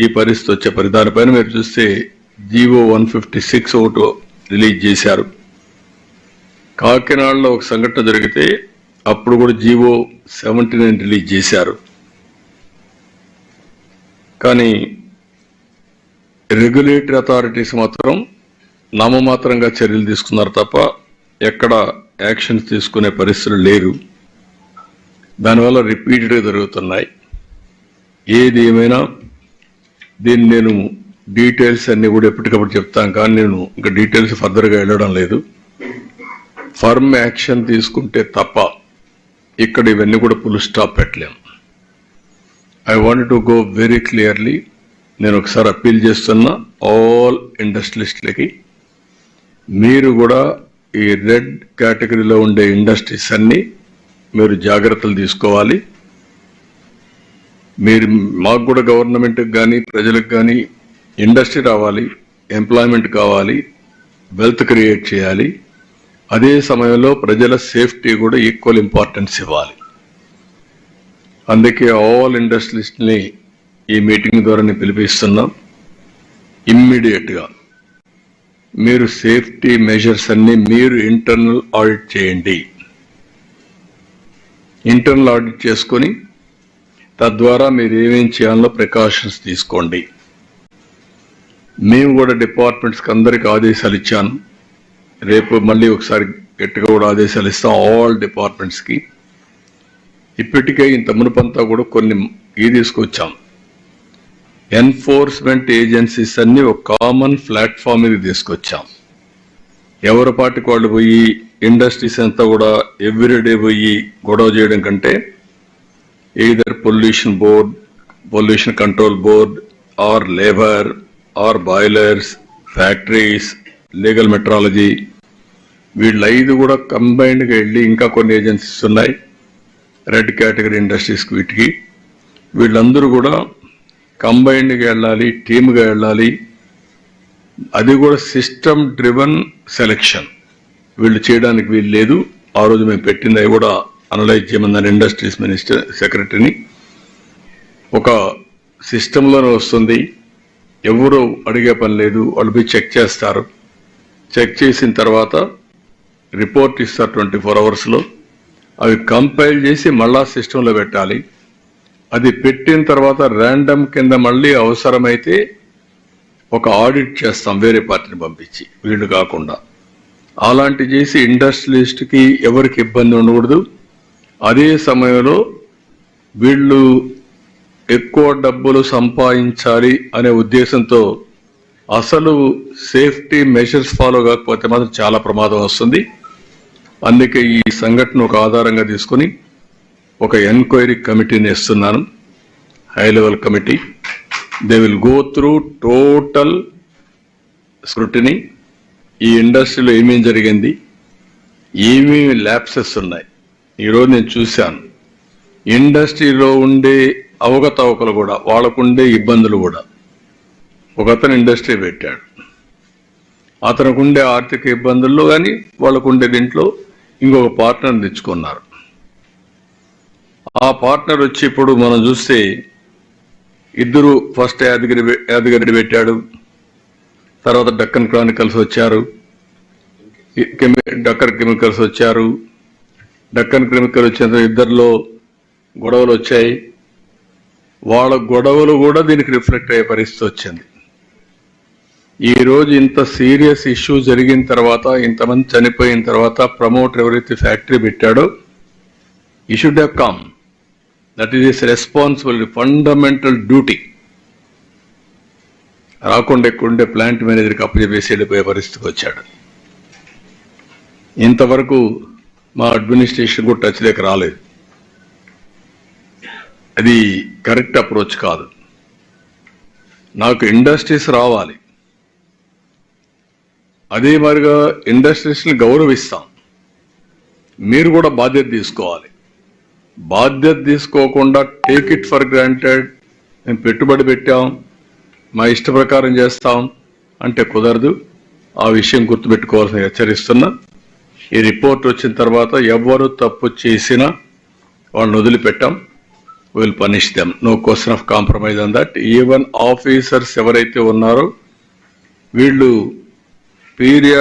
ఈ పరిస్థితి వచ్చే దానిపైన మీరు చూస్తే జీవో 156 ఒకటి రిలీజ్ చేశారు. కాకినాడలో ఒక సంఘటన జరిగితే అప్పుడు కూడా జీవో 79 రిలీజ్ చేశారు. కానీ రెగ్యులేటరీ అథారిటీస్ మాత్రం నామమాత్రంగా చర్యలు తీసుకున్నారు తప్ప ఎక్కడ యాక్షన్స్ తీసుకునే పరిస్థితులు లేరు. దానివల్ల రిపీటెడ్గా జరుగుతున్నాయి. ఏది ఏమైనా దీన్ని నేను డీటెయిల్స్ అన్ని కూడా ఎప్పటికప్పుడు చెప్తాను, కానీ నేను ఇంకా డీటెయిల్స్ ఫర్దర్గా వెళ్ళడం లేదు. ఫర్మ్ యాక్షన్ తీసుకుంటే తప్ప ఇక్కడ ఇవన్నీ కూడా ఫుల్ స్టాప్ పెట్టలేం. I want to go very clearly. నేను ఒకసారి అప్పీల్ చేస్తున్నా ఆల్ ఇండస్ట్రియలిస్టులకి, మీరు కూడా ఈ రెడ్ కేటగిరీలో ఉండే ఇండస్ట్రీస్ అన్ని మీరు జాగ్రత్తలు తీసుకోవాలి. మీరు మాకు కూడా గవర్నమెంట్కి కానీ ప్రజలకు కానీ ఇండస్ట్రీ రావాలి, ఎంప్లాయ్మెంట్ కావాలి, వెల్త్ క్రియేట్ చేయాలి. అదే సమయంలో ప్రజల సేఫ్టీ కూడా ఈక్వల్ ఇంపార్టెన్స్ ఇవ్వాలి. అందుకే ఆల్ ఇండస్ట్రియలిస్ట్ని ఈ మీటింగ్ ద్వారా నేను పిలిపిస్తున్నాం. ఇమ్మీడియట్గా మీరు సేఫ్టీ మెజర్స్ అన్ని మీరు ఇంటర్నల్ ఆడిట్ చేయండి. ఇంటర్నల్ ఆడిట్ చేసుకొని తద్వారా మీరు ఏమేం చేయాలో ప్రికాషన్స్ తీసుకోండి. మేము కూడా డిపార్ట్మెంట్స్కి అందరికి ఆదేశాలు ఇచ్చాను. రేపు మళ్ళీ ఒకసారి గట్టిగా కూడా ఆదేశాలు ఇస్తాం ఆల్ డిపార్ట్మెంట్స్కి. ఇప్పటికే ఇంత మునుపంతా కూడా కొన్ని తీసుకొచ్చాం. ఎన్ఫోర్స్మెంట్ ఏజెన్సీస్ అన్ని ఒక కామన్ ప్లాట్ఫామ్ మీద తీసుకొచ్చాం. ఎవరి పాటికి వాళ్ళు పోయి ఇండస్ట్రీస్ అంతా కూడా ఎవ్రీడే పోయి గొడవ చేయడం కంటే either pollution board, pollution control board, or labor, or boilers, factories, legal metrology, వీళ్ళు 5 కూడా కంబైన్డ్గా వెళ్ళి ఇంకా కొన్ని ఏజెన్సీస్ ఉన్నాయి రెడ్ కేటగిరీ ఇండస్ట్రీస్కి. వీటికి వీళ్ళందరూ కూడా కంబైన్డ్గా వెళ్ళాలి, టీమ్గా వెళ్ళాలి. అది కూడా సిస్టమ్ డ్రివన్ సెలెక్షన్ వీళ్ళు చేయడానికి వీలు లేదు. ఆ రోజు మేము పెట్టింది అవి కూడా అనలైజ్ చేయమన్నారు ఇండస్ట్రీస్ మినిస్టర్ సెక్రటరీని. ఒక సిస్టంలోనే వస్తుంది, ఎవరు అడిగే పని లేదు. వాళ్ళు పోయి చెక్ చేస్తారు. చెక్ చేసిన తర్వాత రిపోర్ట్ ఇస్తారు 24 అవర్స్లో. అవి కంపైల్ చేసి మళ్ళా సిస్టంలో పెట్టాలి. అది పెట్టిన తర్వాత ర్యాండమ్ కింద మళ్ళీ అవసరమైతే ఒక ఆడిట్ చేస్తాం వేరే పార్టీని పంపించి, వీళ్ళు కాకుండా. అలాంటి చేసి ఇండస్ట్రియలిస్ట్కి ఎవరికి ఇబ్బంది ఉండకూడదు. అదే సమయంలో వీళ్ళు ఎక్కువ డబ్బులు సంపాదించాలి అనే ఉద్దేశంతో అసలు సేఫ్టీ మెషర్స్ ఫాలో కాకపోతే మాత్రం చాలా ప్రమాదం వస్తుంది. అందుకే ఈ సంఘటన ఒక ఆధారంగా తీసుకుని ఒక ఎంక్వైరీ కమిటీని ఇస్తున్నాను, high level committee. They will go through total scrutiny. ఈ ఇండస్ట్రీలో ఏమేం జరిగింది, ఏమేమి ల్యాప్సెస్ ఉన్నాయి. ఈరోజు నేను చూశాను ఇండస్ట్రీలో ఉండే అవకతవకలు కూడా, వాళ్ళకుండే ఇబ్బందులు కూడా. ఒకతను ఇండస్ట్రీ పెట్టాడు, అతనికి ఉండే ఆర్థిక ఇబ్బందుల్లో కానీ వాళ్ళకుండే దీంట్లో ఇంకొక పార్ట్నర్ తెచ్చుకున్నారు. ఆ పార్ట్నర్ వచ్చి ఇప్పుడు మనం చూస్తే ఇద్దరు ఫస్ట్ యాదగిరి పెట్టాడు, తర్వాత డక్కన్ క్రానికల్స్ వచ్చారు, డక్కన్ కెమికల్స్ వచ్చారు. డక్కన్ కెమికల్ వచ్చిన ఇద్దరిలో గొడవలు వచ్చాయి. వాళ్ళ గొడవలు కూడా దీనికి రిఫ్లెక్ట్ అయ్యే పరిస్థితి వచ్చింది. ఈరోజు ఇంత సీరియస్ ఇష్యూ జరిగిన తర్వాత, ఇంతమంది చనిపోయిన తర్వాత ప్రమోటర్ ఎవరైతే ఫ్యాక్టరీ పెట్టాడో ఈ should have come. That is his responsibility, fundamental duty. రాకుండా ఎక్కువండే ప్లాంట్ మేనేజర్కి అప్పచెప్పేసి వెళ్ళిపోయే పరిస్థితికి వచ్చాడు. ఇంతవరకు మా అడ్మినిస్ట్రేషన్ కూడా టచ్ లేక రాలేదు. అది కరెక్ట్ అప్రోచ్ కాదు. నాకు ఇండస్ట్రీస్ రావాలి, అదే మరిగా ఇండస్ట్రీస్ని గౌరవిస్తాం. మీరు కూడా బాధ్యత తీసుకోవాలి. బాధ్యత తీసుకోకుండా టేక్ ఇట్ ఫర్ గ్రాంటెడ్, మేము పెట్టుబడి పెట్టాం, మా ఇష్ట ప్రకారం చేస్తాం అంటే కుదరదు. ఆ విషయం గుర్తుపెట్టుకోవాల్సిన హెచ్చరిస్తున్నా. ఈ రిపోర్ట్ వచ్చిన తర్వాత ఎవరు తప్పు చేసినా వాళ్ళని వదిలిపెట్టాం. Will punish them. No question of compromise on that. Even officers ఎవరైతే ఉన్నారో వీళ్ళు పీరియడ్